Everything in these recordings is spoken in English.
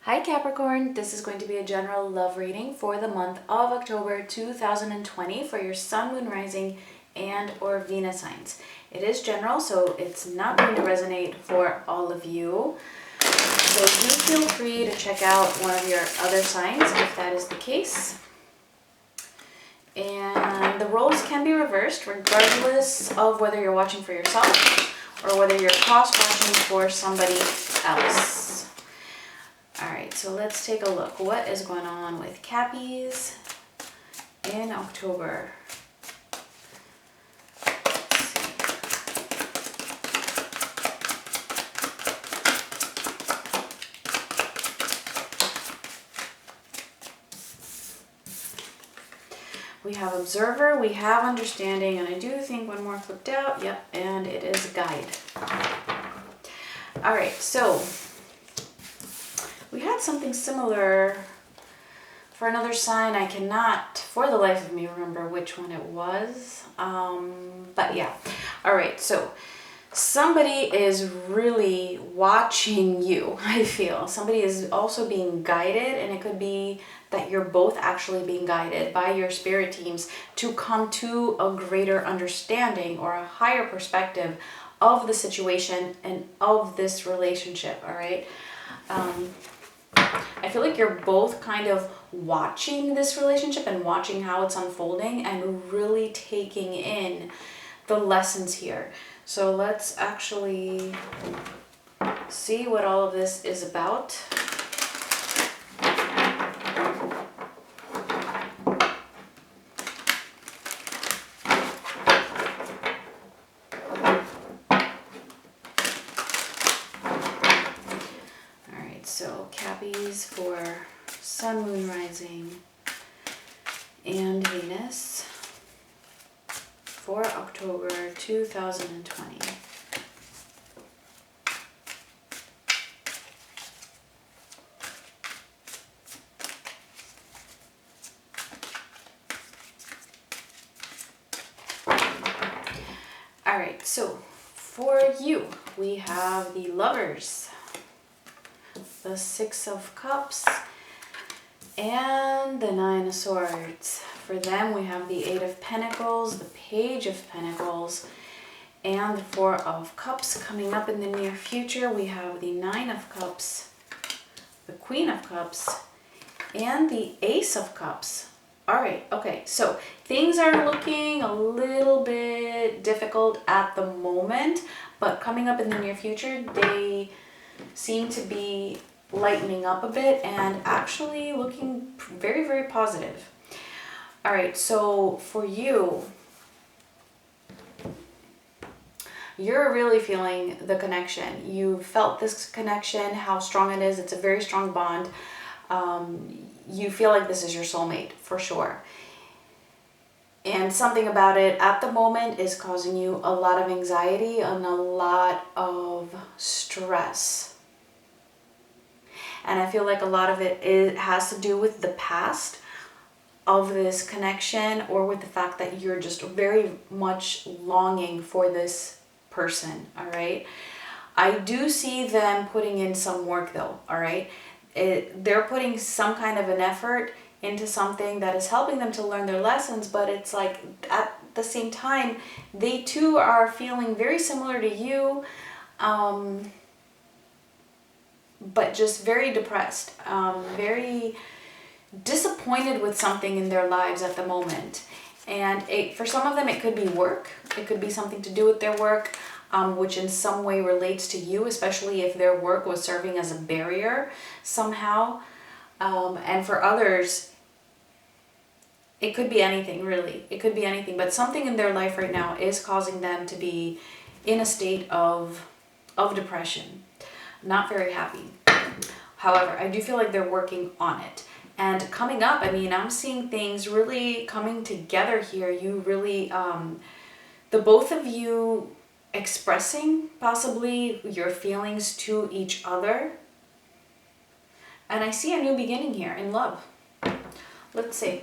Hi Capricorn, this is going to be a general love reading for the month of October 2020 for your Sun, Moon, Rising, and or Venus signs. It is general, so it's not going to resonate for all of you. So do feel free to check out one of your other signs if that is the case. And the roles can be reversed regardless of whether you're watching for yourself or whether you're cross-watching for somebody else. Alright, so let's take a look. What is going on with Cappies in October? We have Observer, we have Understanding, and I do think one more flipped out. Yep, and it is Guide. Alright, so we had something similar for another sign. I cannot, for the life of me, remember which one it was. But yeah. Alright, so somebody is really watching you, I feel. Somebody is also being guided, and it could be that you're both actually being guided by your spirit teams to come to a greater understanding or a higher perspective of the situation and of this relationship, all right? I feel like you're both kind of watching this relationship and watching how it's unfolding and really taking in the lessons here. So let's actually see what all of this is about. So Cappies for Sun, Moon, Rising, and Venus for October 2020. All right, so for you, we have the Lovers, the Six of Cups, and the Nine of Swords. For them, we have the Eight of Pentacles, the Page of Pentacles, and the Four of Cups. Coming up in the near future, we have the Nine of Cups, the Queen of Cups, and the Ace of Cups. All right, okay, so things are looking a little bit difficult at the moment, but coming up in the near future, they seem to be lightening up a bit and actually looking very, very positive. All right, so for you, you're really feeling the connection. You felt this connection, how strong it is. It's a very strong bond. You feel like this is your soulmate for sure. And something about it at the moment is causing you a lot of anxiety and a lot of stress. And I feel like a lot of it has to do with the past of this connection, or with the fact that you're just very much longing for this person, all right? I do see them putting in some work though, all right? They're putting some kind of an effort into something that is helping them to learn their lessons, but it's like at the same time, they too are feeling very similar to you, but just very depressed, very disappointed with something in their lives at the moment. And for some of them, it could be work. It could be something to do with their work, which in some way relates to you, especially if their work was serving as a barrier somehow. And for others, it could be anything, really. It could be anything, but something in their life right now is causing them to be in a state of depression. Not very happy. However, I do feel like they're working on it. And coming up, I mean, I'm seeing things really coming together here. You really, the both of you expressing possibly your feelings to each other. And I see a new beginning here in love. Let's see.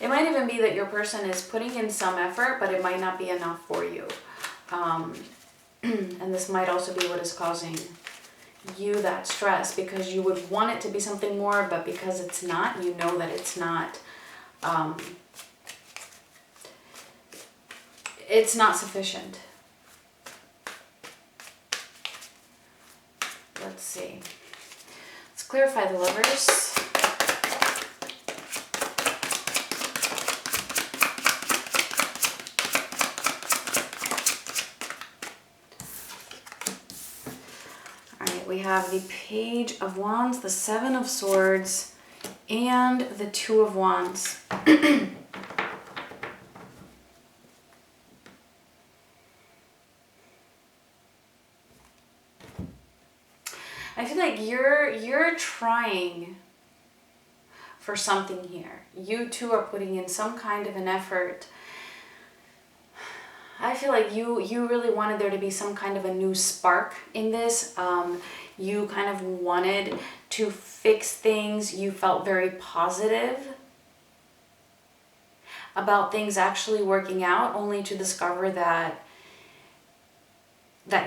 might even be that your person is putting in some effort, but it might not be enough for you. And this might also be what is causing you that stress, because you would want it to be something more, but because it's not, you know that it's not. It's not sufficient. Let's see. Let's clarify the Lovers. We have the Page of Wands, the Seven of Swords, and the Two of Wands. I feel like you're trying for something here. You two are putting in some kind of an effort. I feel like you really wanted there to be some kind of a new spark in this. You kind of wanted to fix things. You felt very positive about things actually working out, only to discover that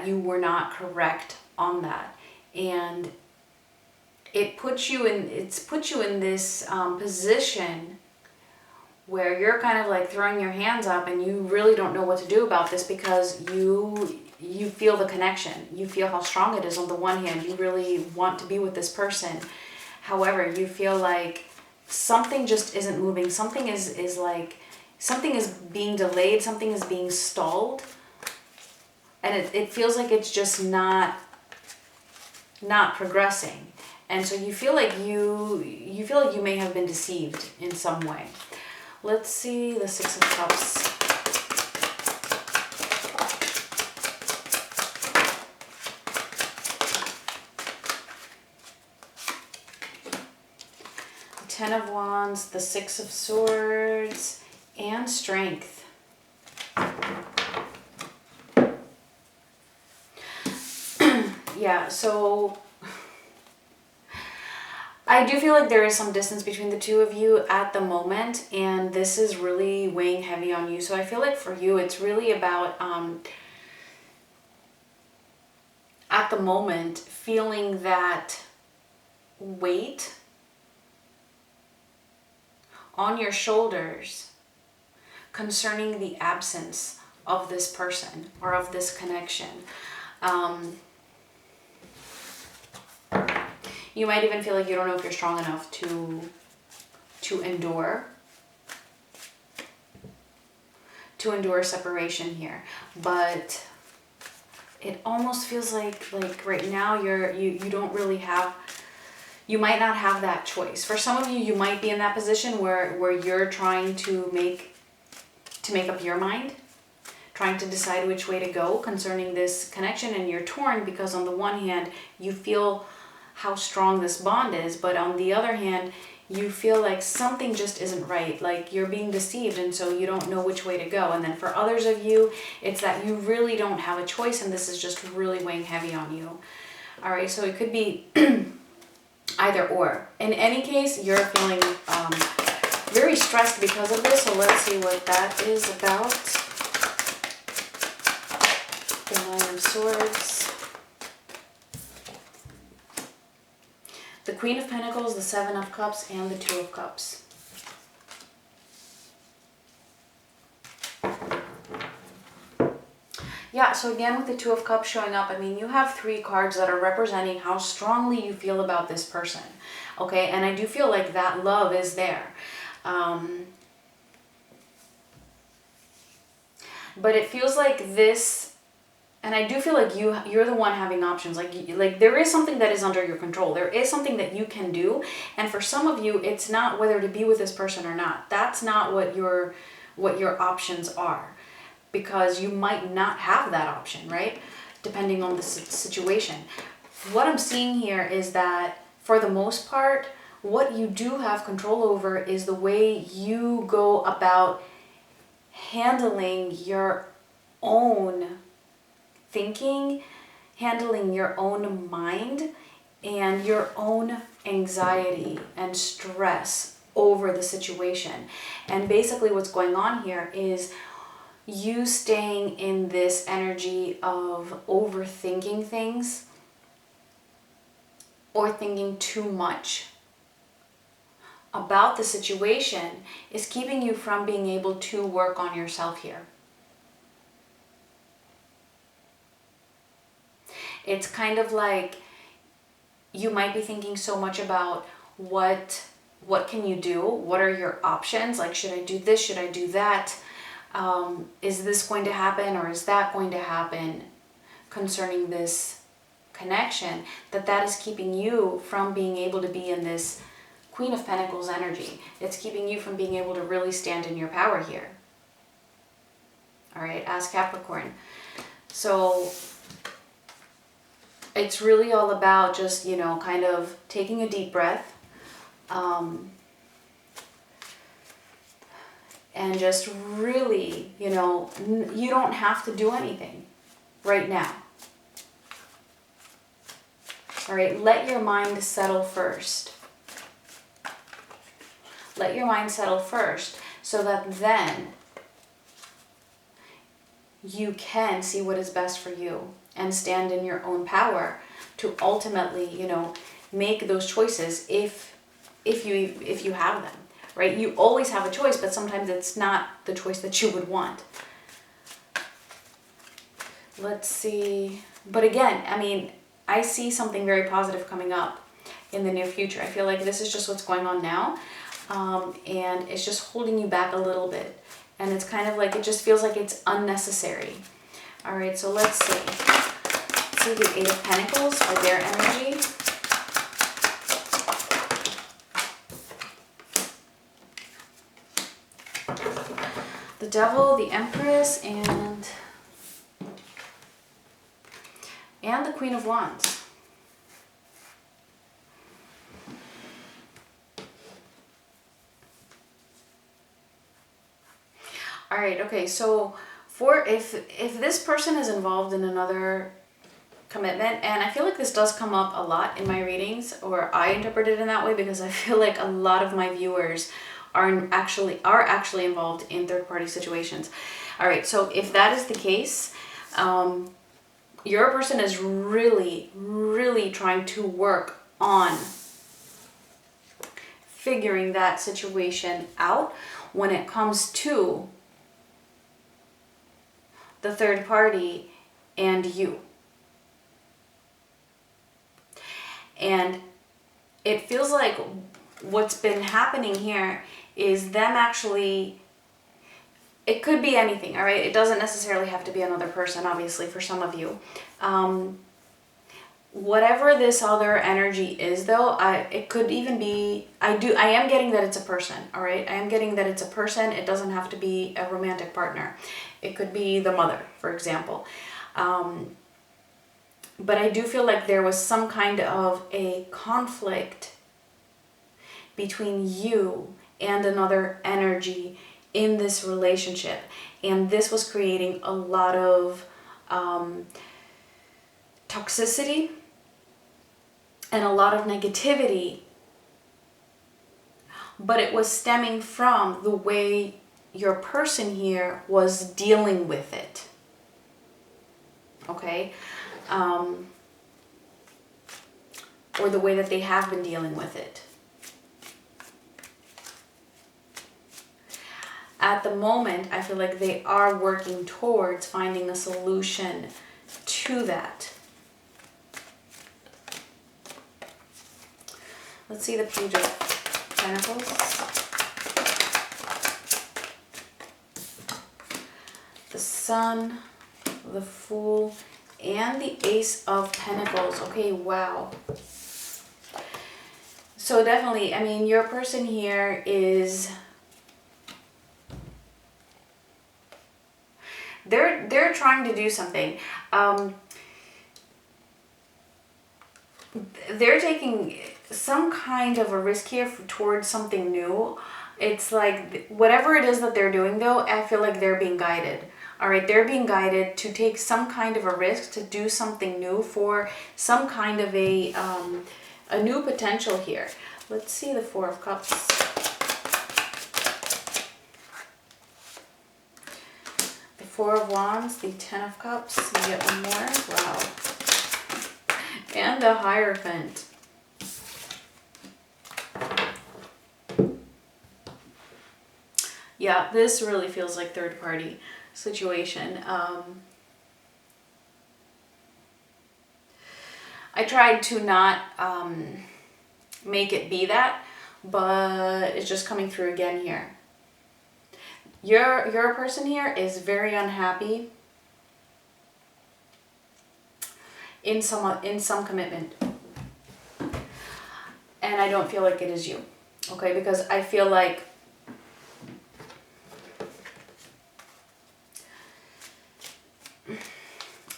you were not correct on that. And it's put you in this position where you're kind of like throwing your hands up and you really don't know what to do about this, because you feel the connection. You feel how strong it is on the one hand. You really want to be with this person. However, you feel like something just isn't moving. Something is being delayed. Something is being stalled. And it feels like it's just not progressing. And so you feel like you may have been deceived in some way. Let's see the Six of Cups. The Ten of Wands, the Six of Swords, and Strength. Yeah, so I do feel like there is some distance between the two of you at the moment, and this is really weighing heavy on you. So I feel like for you, it's really about, at the moment, feeling that weight on your shoulders concerning the absence of this person or of this connection. You might even feel like you don't know if you're strong enough to endure separation here. But it almost feels like right now you don't really have, you might not have that choice. For some of you, you might be in that position where you're trying to make up your mind, trying to decide which way to go concerning this connection, and you're torn because on the one hand, you feel how strong this bond is, but on the other hand, you feel like something just isn't right, like you're being deceived, and so you don't know which way to go. And then for others of you, it's that you really don't have a choice, and this is just really weighing heavy on you. All right, so it could be either or. In any case, you're feeling very stressed because of this, so let's see what that is about. The Nine of Swords. The Queen of Pentacles, the Seven of Cups, and the Two of Cups. Yeah, so again, with the Two of Cups showing up, I mean, you have three cards that are representing how strongly you feel about this person. Okay, and I do feel like that love is there. But it feels like this, and I do feel like you're the one having options. Like there is something that is under your control. There is something that you can do. And for some of you, it's not whether to be with this person or not. That's not what your options are, because you might not have that option, right? Depending on the situation. What I'm seeing here is that for the most part, what you do have control over is the way you go about handling your own thinking, handling your own mind, and your own anxiety and stress over the situation. And basically what's going on here is you staying in this energy of overthinking things or thinking too much about the situation is keeping you from being able to work on yourself here. It's kind of like you might be thinking so much about what can you do? What are your options? Like, should I do this? Should I do that? Is this going to happen or is that going to happen concerning this connection? That is keeping you from being able to be in this Queen of Pentacles energy. It's keeping you from being able to really stand in your power here. All right, as Capricorn. So it's really all about just, you know, kind of taking a deep breath. And just really, you know, you don't have to do anything right now. All right, let your mind settle first. Let your mind settle first so that then you can see what is best for you and stand in your own power to ultimately, you know, make those choices if you have them, right? You always have a choice, but sometimes it's not the choice that you would want. Let's see. But again, I mean, I see something very positive coming up in the near future. I feel like this is just what's going on now. And it's just holding you back a little bit. And it's kind of like, it just feels like it's unnecessary. All right, so let's see. Let's see the Eight of Pentacles for their energy. The Devil, the Empress, and the Queen of Wands. All right, okay, so for if this person is involved in another commitment, and I feel like this does come up a lot in my readings, or I interpret it in that way because I feel like a lot of my viewers are actually involved in third-party situations. All right, so if that is the case, your person is really, really trying to work on figuring that situation out when it comes to the third party and you. And it feels like what's been happening here is them actually, it could be anything, all right? It doesn't necessarily have to be another person, obviously, for some of you. Whatever this other energy is, though, it could even be, I am getting that it's a person, all right? I am getting that it's a person. It doesn't have to be a romantic partner. It could be the mother, for example. But I do feel like there was some kind of a conflict between you and another energy in this relationship. And this was creating a lot of toxicity and a lot of negativity. But it was stemming from the way your person here was dealing with it. Okay? Or the way that they have been dealing with it. At the moment, I feel like they are working towards finding a solution to that. Let's see the Page of Pentacles. The Sun, the Fool, and the Ace of Pentacles. Okay, wow. So definitely, I mean, your person here is, they're trying to do something. They're taking some kind of a risk here towards something new. It's like, whatever it is that they're doing, though, I feel like they're being guided. All right, they're being guided to take some kind of a risk, to do something new for some kind of a new potential here. Let's see the Four of Cups. Four of Wands, the Ten of Cups. You get one more. Wow. And the Hierophant. Yeah, this really feels like third party situation. I tried to not make it be that, but it's just coming through again here. Your person here is very unhappy in some commitment. And I don't feel like it is you. Okay, because I feel like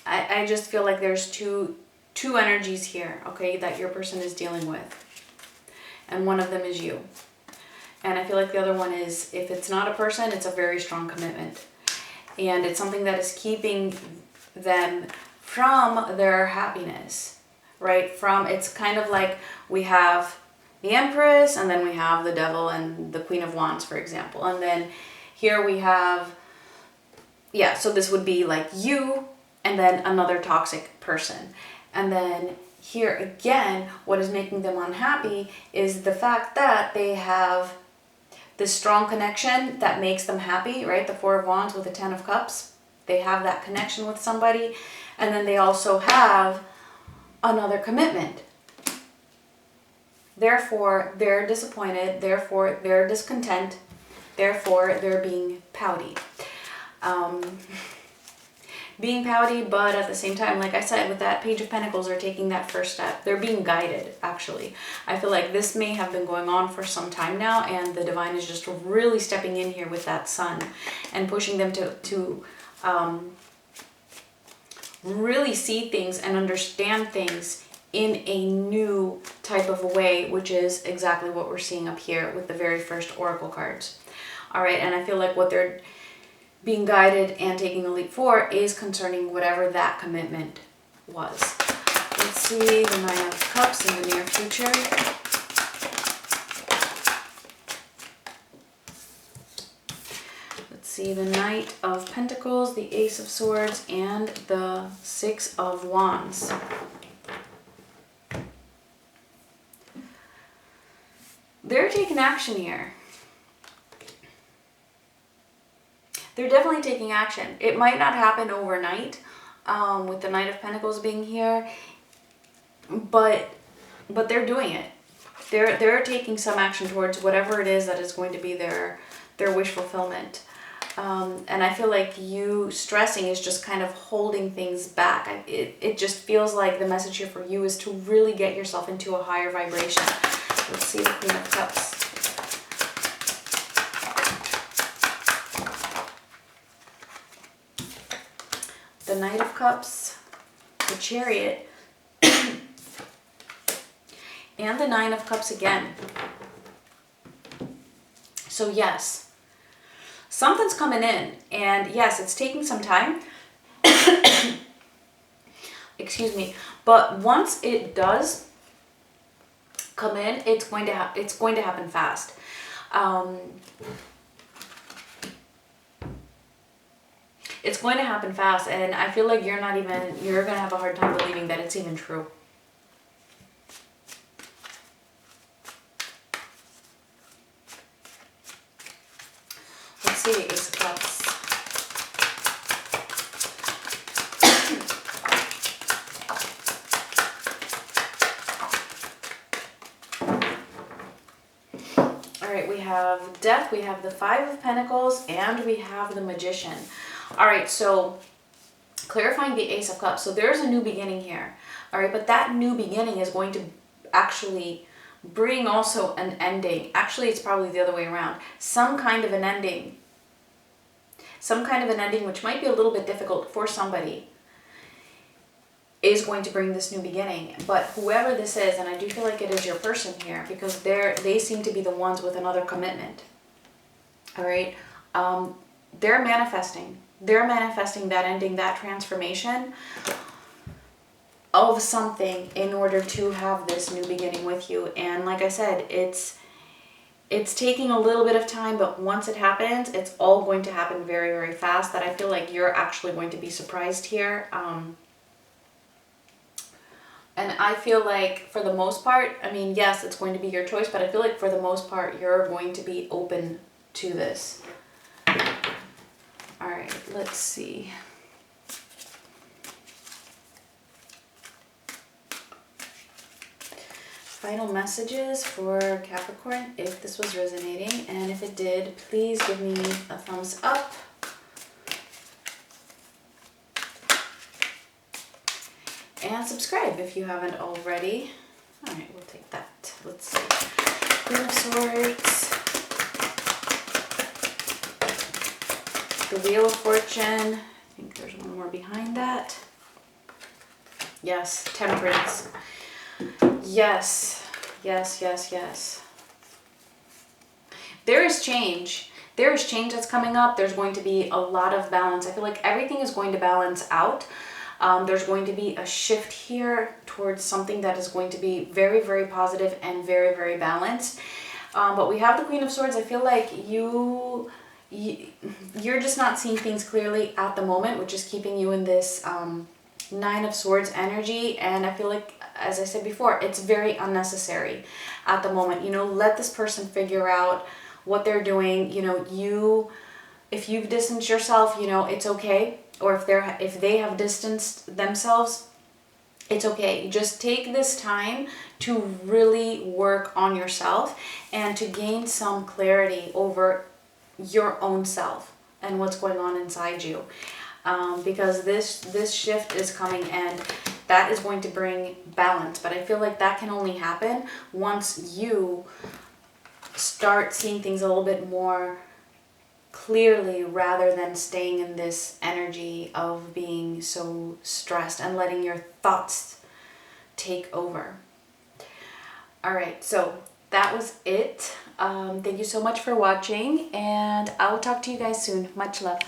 I just feel like there's two energies here, okay, that your person is dealing with. And one of them is you. And I feel like the other one is, if it's not a person, it's a very strong commitment. And it's something that is keeping them from their happiness, right? It's kind of like we have the Empress, and then we have the Devil and the Queen of Wands, for example. And then here we have, yeah, so this would be like you and then another toxic person. And then here again, what is making them unhappy is the fact that they have this strong connection that makes them happy, right? The Four of Wands with the Ten of Cups. They have that connection with somebody. And then they also have another commitment. Therefore, they're disappointed. Therefore, they're discontent. Therefore, they're being pouty. Being pouty, but at the same time, like I said, with that Page of Pentacles, they're taking that first step. They're being guided, actually. I feel like this may have been going on for some time now, and the Divine is just really stepping in here with that Sun and pushing them to really see things and understand things in a new type of a way, which is exactly what we're seeing up here with the very first Oracle cards. All right, and I feel like what they're being guided and taking a leap for is concerning whatever that commitment was. Let's see the Nine of Cups in the near future. Let's see the Knight of Pentacles, the Ace of Swords, and the Six of Wands. They're taking action here. They're definitely taking action. It might not happen overnight with the Knight of Pentacles being here, but they're doing it. They're taking some action towards whatever it is that is going to be their wish fulfillment. And I feel like you stressing is just kind of holding things back. It just feels like the message here for you is to really get yourself into a higher vibration. Let's see the Queen of Cups. The Knight of Cups, the Chariot, and the Nine of Cups again. So yes, something's coming in, and yes, it's taking some time. Excuse me, but once it does come in, it's going to happen fast. It's going to happen fast, and I feel like you're going to have a hard time believing that it's even true. Let's see the Ace of Cups. All right, we have Death, we have the Five of Pentacles, and we have the Magician. All right, so clarifying the Ace of Cups. So there's a new beginning here. All right, but that new beginning is going to actually bring also an ending. Actually, it's probably the other way around. Some kind of an ending. Some kind of an ending, which might be a little bit difficult for somebody, is going to bring this new beginning. But whoever this is, and I do feel like it is your person here, because they seem to be the ones with another commitment. All right, they're manifesting. They're manifesting that ending, that transformation of something in order to have this new beginning with you. And like I said, it's it's taking a little bit of time, but once it happens, it's all going to happen very, very fast, that I feel like you're actually going to be surprised here. And I feel like for the most part, I mean, yes, it's going to be your choice, but I feel like for the most part, you're going to be open to this. All right, let's see. Final messages for Capricorn, if this was resonating, and if it did, please give me a thumbs up. And subscribe if you haven't already. All right, we'll take that. Let's see. Queen of Swords. The Wheel of Fortune. I think there's one more behind that. Yes, Temperance. Yes, yes, yes, yes. There is change. There is change that's coming up. There's going to be a lot of balance. I feel like everything is going to balance out. There's going to be a shift here towards something that is going to be very, very positive and very, very balanced. But we have the Queen of Swords. I feel like you're just not seeing things clearly at the moment, which is keeping you in this Nine of Swords energy. And I feel like, as I said before, it's very unnecessary at the moment. You know, let this person figure out what they're doing. You know, if you've distanced yourself, you know, it's okay. Or if they have distanced themselves, it's okay. Just take this time to really work on yourself and to gain some clarity over your own self and what's going on inside you. Because this shift is coming, and that is going to bring balance. But I feel like that can only happen once you start seeing things a little bit more clearly, rather than staying in this energy of being so stressed and letting your thoughts take over. All right, so that was it. Thank you so much for watching, and I'll talk to you guys soon. Much love.